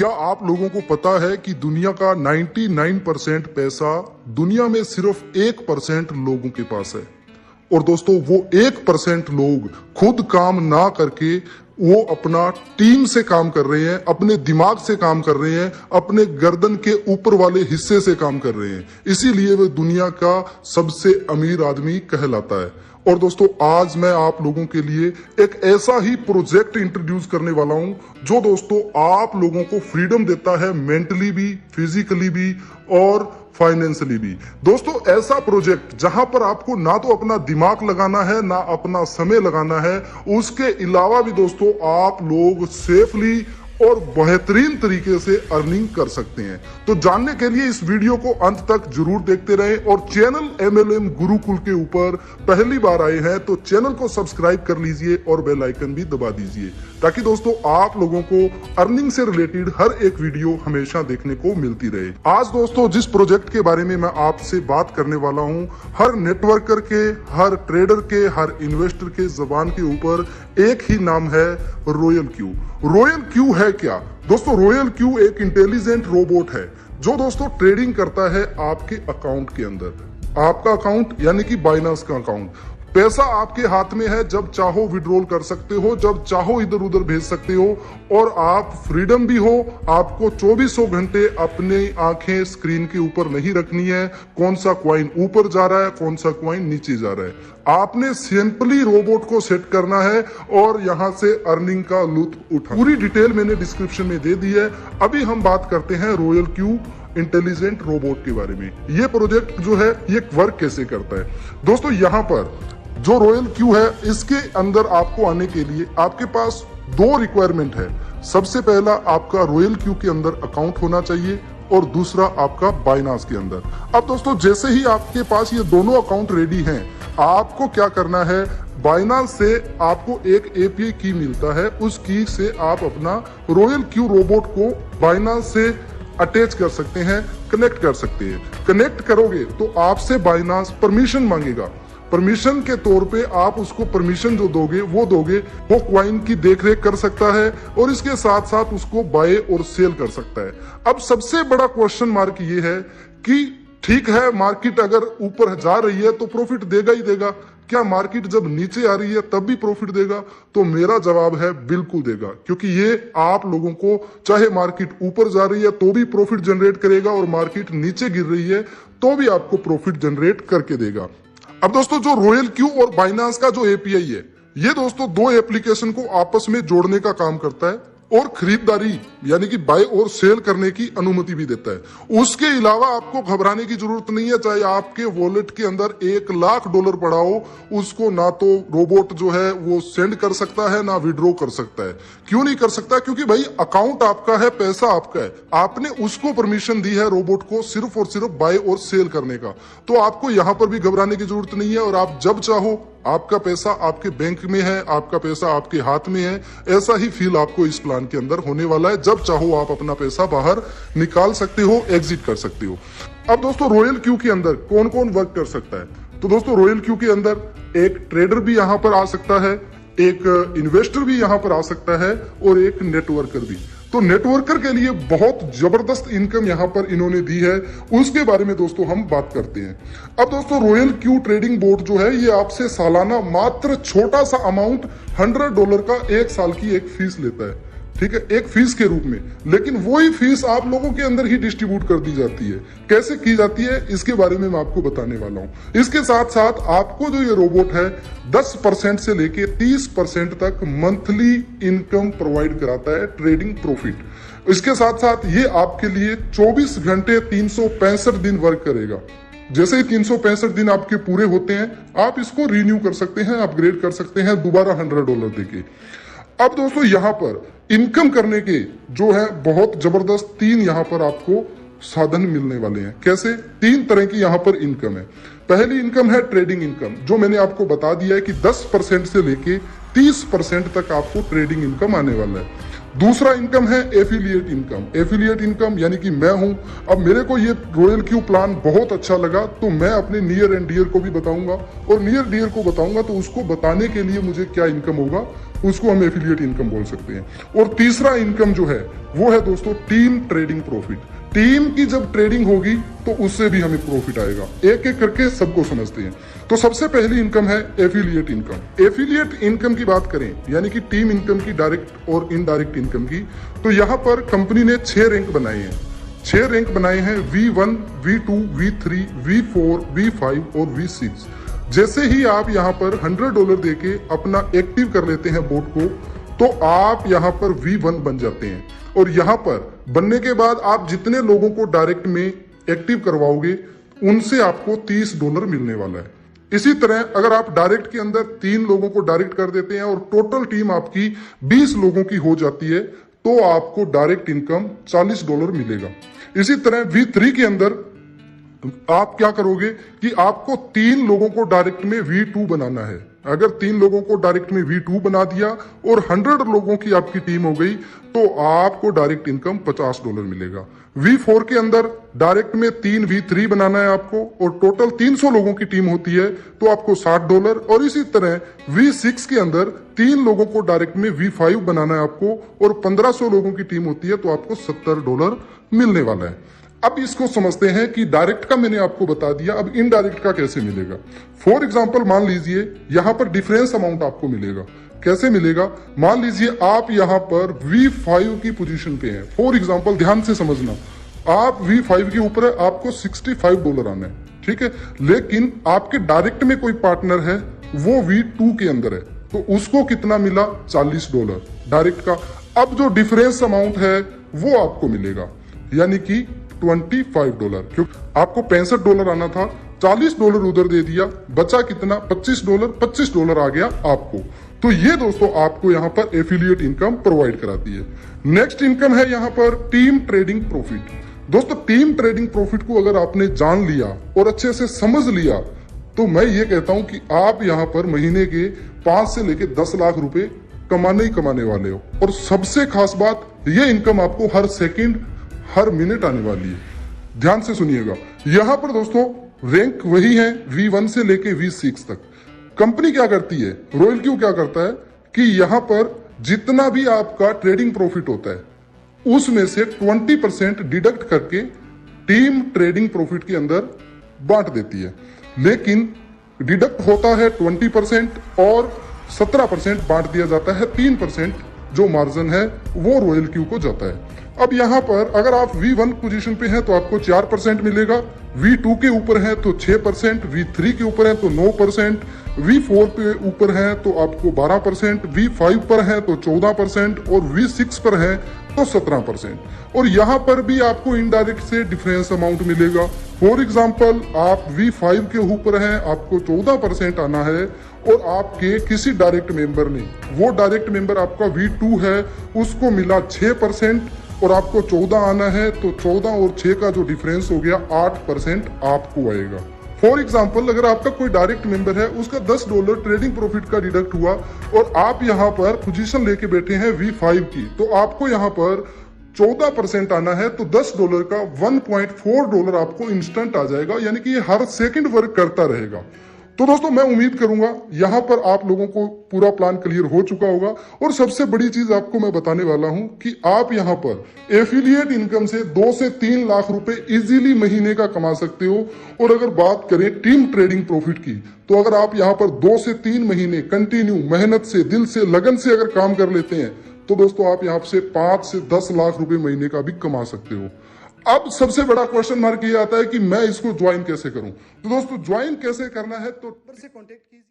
क्या आप लोगों को पता है कि दुनिया का 99% पैसा दुनिया में सिर्फ 1% लोगों के पास है। और दोस्तों वो 1% लोग खुद काम ना करके वो अपना टीम से काम कर रहे हैं, अपने दिमाग से काम कर रहे हैं, अपने गर्दन के ऊपर वाले हिस्से से काम कर रहे हैं। इसीलिए वो दुनिया का सबसे अमीर आदमी कहलाता है। और दोस्तों आज मैं आप लोगों के लिए एक ऐसा ही प्रोजेक्ट इंट्रोड्यूस करने वाला हूं जो दोस्तों आप लोगों को फ्रीडम देता है, मेंटली भी, फिजिकली भी और फाइनेंशियली भी। दोस्तों ऐसा प्रोजेक्ट जहां पर आपको ना तो अपना दिमाग लगाना है ना अपना समय लगाना है, उसके अलावा भी दोस्तों आप लोग सेफली और बेहतरीन तरीके से अर्निंग कर सकते हैं। तो जानने के लिए इस वीडियो को अंत तक जरूर देखते रहें और चैनल MLM गुरुकुल के ऊपर पहली बार आए हैं तो चैनल को सब्सक्राइब कर लीजिए और बेल आइकन भी दबा दीजिए ताकि दोस्तों आप लोगों को अर्निंग से रिलेटेड हर एक वीडियो हमेशा देखने को मिलती रहे। आज दोस्तों जिस प्रोजेक्ट के बारे में मैं आपसे बात करने वाला हूं, हर नेटवर्कर के, हर ट्रेडर के, हर इन्वेस्टर के जबान के ऊपर एक ही नाम है, रॉयल क्यू। रॉयल क्यू है क्या दोस्तों? रॉयल क्यू एक इंटेलिजेंट रोबोट है जो दोस्तों ट्रेडिंग करता है आपके अकाउंट के अंदर। आपका अकाउंट यानी कि बाइनेंस का अकाउंट, पैसा आपके हाथ में है, जब चाहो विड्रॉल कर सकते हो, जब चाहो इधर उधर भेज सकते हो और आप फ्रीडम भी हो। आपको 2400 घंटे अपने आंखें स्क्रीन के ऊपर नहीं रखनी है कौन सा क्वाइन ऊपर जा रहा है, कौन सा क्वाइन नीचे जा रहा है। आपने सिंपली रोबोट को सेट करना है और यहां से अर्निंग का लुत्फ उठा। पूरी डिटेल मैंने डिस्क्रिप्शन में दे दी है। अभी हम बात करते हैं रॉयल क्यू इंटेलिजेंट रोबोट के बारे में। ये प्रोजेक्ट जो है ये वर्क कैसे करता है दोस्तों? यहाँ पर जो रॉयल क्यू है इसके अंदर आपको आने के लिए आपके पास दो रिक्वायरमेंट है। सबसे पहला आपका रॉयल क्यू के अंदर अकाउंट होना चाहिए और दूसरा आपका बाइनेंस के अंदर। अब दोस्तों जैसे ही आपके पास ये दोनों अकाउंट रेडी हैं, आपको क्या करना है, बाइनेंस से आपको एक API की मिलता है, उस की से आप अपना रॉयल क्यू रोबोट को बाइनेंस से अटैच कर सकते हैं, कनेक्ट कर सकते हैं। कनेक्ट करोगे तो आपसे बाइनेंस परमिशन मांगेगा। परमिशन के तौर पे आप उसको परमिशन जो दोगे वो क्वाइन की देखरेख कर सकता है और इसके साथ साथ उसको बाय और सेल कर सकता है। अब सबसे बड़ा क्वेश्चन मार्क ये है कि ठीक है मार्केट अगर ऊपर जा रही है तो प्रॉफिट देगा ही देगा, क्या मार्केट जब नीचे आ रही है तब भी प्रॉफिट देगा? तो मेरा जवाब है बिल्कुल देगा, क्योंकि ये आप लोगों को चाहे मार्केट ऊपर जा रही है तो भी प्रॉफिट जनरेट करेगा और मार्केट नीचे गिर रही है तो भी आपको प्रॉफिट जनरेट करके देगा। अब दोस्तों जो रॉयल क्यू और बाइनेंस का जो API है ये दोस्तों दो एप्लीकेशन को आपस में जोड़ने का काम करता है और खरीदारी यानी कि बाय और सेल करने की अनुमति भी देता है। उसके अलावा आपको घबराने की जरूरत नहीं है। चाहे आपके वॉलेट के अंदर $1 लाख पड़ा हो, उसको ना तो रोबोट जो है वो सेंड कर सकता है ना विड्रॉ कर सकता है। क्यों नहीं कर सकता? क्योंकि भाई अकाउंट आपका है, पैसा आपका है, आपने उसको परमिशन दी है रोबोट को सिर्फ और सिर्फ बाय और सेल करने का। तो आपको यहां पर भी घबराने की जरूरत नहीं है और आप जब चाहो, आपका पैसा आपके बैंक में है, आपका पैसा आपके हाथ में है, ऐसा ही फील आपको इस प्लान के अंदर होने वाला है। जब चाहो आप अपना पैसा बाहर निकाल सकते हो, एग्जिट कर सकते हो। अब दोस्तों रॉयल क्यू के अंदर कौन कौन वर्क कर सकता है? तो दोस्तों रॉयल क्यू के अंदर एक ट्रेडर भी यहां पर आ सकता है, एक इन्वेस्टर भी यहां पर आ सकता है और एक नेटवर्कर भी। तो नेटवर्कर के लिए बहुत जबरदस्त इनकम यहां पर इन्होंने दी है, उसके बारे में दोस्तों हम बात करते हैं। अब दोस्तों रॉयल क्यू ट्रेडिंग बोर्ड जो है ये आपसे सालाना मात्र छोटा सा अमाउंट $100 का एक साल की एक फीस लेता है, ठीक है, एक फीस के रूप में। लेकिन वही फीस आप लोगों के अंदर ही डिस्ट्रीब्यूट कर दी जाती है। कैसे की जाती है इसके बारे में मैं आपको बताने वाला हूं। इसके साथ साथ आपको जो ये रोबोट है 10% से लेके 30% तक मंथली इनकम प्रोवाइड कराता है, ट्रेडिंग प्रॉफिट। इसके साथ साथ ये आपके लिए 24 घंटे 365 दिन वर्क करेगा। जैसे ही 365 दिन आपके पूरे होते हैं आप इसको रिन्यू कर सकते हैं, अपग्रेड कर सकते हैं दोबारा $100 देके। अब दोस्तों यहां पर इनकम करने के जो है बहुत जबरदस्त 3 यहां पर आपको साधन मिलने वाले हैं। कैसे? 3 तरह की यहां पर इनकम है। पहली इनकम है ट्रेडिंग इनकम, जो मैंने आपको बता दिया है कि 10% से लेके 30% तक आपको ट्रेडिंग इनकम आने वाला है। दूसरा इनकम है एफिलिएट इनकम। एफिलिएट इनकम यानी कि मैं हूं, अब मेरे को ये रॉयल क्यू प्लान बहुत अच्छा लगा तो मैं अपने नियर एंड डियर को भी बताऊंगा, और नियर डियर को बताऊंगा तो उसको बताने के लिए मुझे क्या इनकम होगा, उसको हम एफिलिएट इनकम बोल सकते हैं। और तीसरा इनकम जो है वो है दोस्तों टीम ट्रेडिंग प्रॉफिट। टीम की जब ट्रेडिंग होगी तो उससे भी हमें प्रॉफिट आएगा। एक एक करके सबको समझते हैं। तो सबसे पहली इनकम है एफिलिएट इनकम। एफिलिएट इनकम की बात करें यानी कि टीम इनकम की, डायरेक्ट और इनडायरेक्ट इनकम की, तो यहाँ पर कंपनी ने 6 रैंक बनाए हैं। 6 रैंक बनाए हैं V1, V2, V3, V4, V5 और V6। जैसे ही आप यहाँ पर $100 देके अपना एक्टिव कर लेते हैं बोट को, तो आप यहाँ पर V1 बन जाते हैं। और यहाँ पर बनने के बाद आप जितने लोगों को डायरेक्ट में एक्टिव करवाओगे उनसे आपको $30 मिलने वाला है। इसी तरह अगर आप डायरेक्ट के अंदर 3 लोगों को डायरेक्ट कर देते हैं और टोटल टीम आपकी 20 लोगों की हो जाती है तो आपको डायरेक्ट इनकम $40 मिलेगा। इसी तरह V3 के अंदर आप क्या करोगे कि आपको 3 लोगों को डायरेक्ट में V2 बनाना है। अगर 3 लोगों को डायरेक्ट में V2 बना दिया और 100 लोगों की आपकी टीम हो गई तो आपको डायरेक्ट इनकम $50 मिलेगा। V4 के अंदर डायरेक्ट में 3 V3 बनाना है आपको और टोटल 300 लोगों की टीम होती है तो आपको $60। और इसी तरह V6 के अंदर 3 लोगों को डायरेक्ट में V5 बनाना है आपको और 1500 लोगों की टीम होती है तो आपको $70 मिलने वाला है। अब इसको समझते हैं कि डायरेक्ट का मैंने आपको बता दिया, अब इनडायरेक्ट का कैसे मिलेगा। फॉर एग्जांपल मान लीजिए यहां पर डिफरेंस अमाउंट आपको मिलेगा। कैसे मिलेगा? मान लीजिए आप यहां पर V5 की पोजीशन पे हैं। फॉर एग्जांपल ध्यान से समझना, आप V5 के ऊपर है, आपको $65 आना है, ठीक है। लेकिन आपके डायरेक्ट में कोई पार्टनर है वो V2 के अंदर है तो उसको कितना मिला? $40 डायरेक्ट का। अब जो डिफरेंस अमाउंट है वो आपको मिलेगा यानी कि $25, क्योंकि आपको $65 आना था, $40 उधर दे दिया, बचा कितना? $25। $25 आ गया आपको। तो ये दोस्तों आपको यहाँ पर एफिलिएट इनकम प्रोवाइड कराती है। नेक्स्ट इनकम है यहाँ पर टीम ट्रेडिंग प्रॉफिट। दोस्तों टीम ट्रेडिंग प्रॉफिट को अगर आपने जान लिया और अच्छे से समझ लिया तो मैं ये कहता हूं कि आप यहाँ पर महीने के 5 से लेके 10 लाख रुपए कमाने ही कमाने वाले हो। और सबसे खास बात, ये इनकम आपको हर सेकंड हर मिनट आने वाली है। ध्यान से सुनिएगा, यहां पर दोस्तों रैंक वही है V1 से लेके V6 तक। कंपनी क्या करती है, रॉयल क्यू क्या करता है कि यहां पर जितना भी आपका ट्रेडिंग प्रॉफिट होता है उसमें से 20% डिडक्ट करके टीम ट्रेडिंग प्रॉफिट के अंदर बांट देती है। लेकिन डिडक्ट होता है 20% और 17% बांट दिया जाता है। 3% जो मार्जिन है वो रॉयल क्यू को जाता है। अब यहां पर अगर आप V1 पोजीशन पे हैं तो आपको 4% मिलेगा, V2 के ऊपर है तो 6%, V3 के ऊपर है तो 9%, V4 पे ऊपर है तो आपको 12%, V5 पर है तो 14% और V6 पर है तो 17%। और यहाँ पर भी आपको इनडायरेक्ट से डिफरेंस अमाउंट मिलेगा। फॉर एग्जाम्पल आप V5 के ऊपर हैं, आपको 14% आना है और आपके किसी डायरेक्ट मेंबर ने, वो डायरेक्ट मेंबर आपका V2 है, उसको मिला 6% और आपको 14 आना है तो 14 और 6 का जो डिफरेंस हो गया 8% आपको आएगा। फॉर एग्जाम्पल अगर आपका कोई डायरेक्ट मेंबर है उसका $10 ट्रेडिंग प्रॉफिट का डिडक्ट हुआ और आप यहाँ पर पोजीशन लेके बैठे हैं V5 की, तो आपको यहाँ पर 14% आना है तो $10 का $1.4 आपको इंस्टेंट आ जाएगा, यानी कि ये हर सेकंड वर्क करता रहेगा। तो दोस्तों मैं उम्मीद करूंगा यहां पर आप लोगों को पूरा प्लान क्लियर हो चुका होगा। और सबसे बड़ी चीज आपको मैं बताने वाला हूं कि आप यहां पर एफिलिएट इनकम से 2 से 3 लाख रुपए इजीली महीने का कमा सकते हो। और अगर बात करें टीम ट्रेडिंग प्रॉफिट की, तो अगर आप यहां पर 2 से 3 महीने कंटिन्यू मेहनत से, दिल से, लगन से अगर काम कर लेते हैं तो दोस्तों आप यहाँ से 5 से 10 लाख रुपए महीने का भी कमा सकते हो। अब सबसे बड़ा क्वेश्चन मार्क ये आता है कि मैं इसको ज्वाइन कैसे करूं। तो दोस्तों ज्वाइन कैसे करना है तो से कांटेक्ट कीजिए।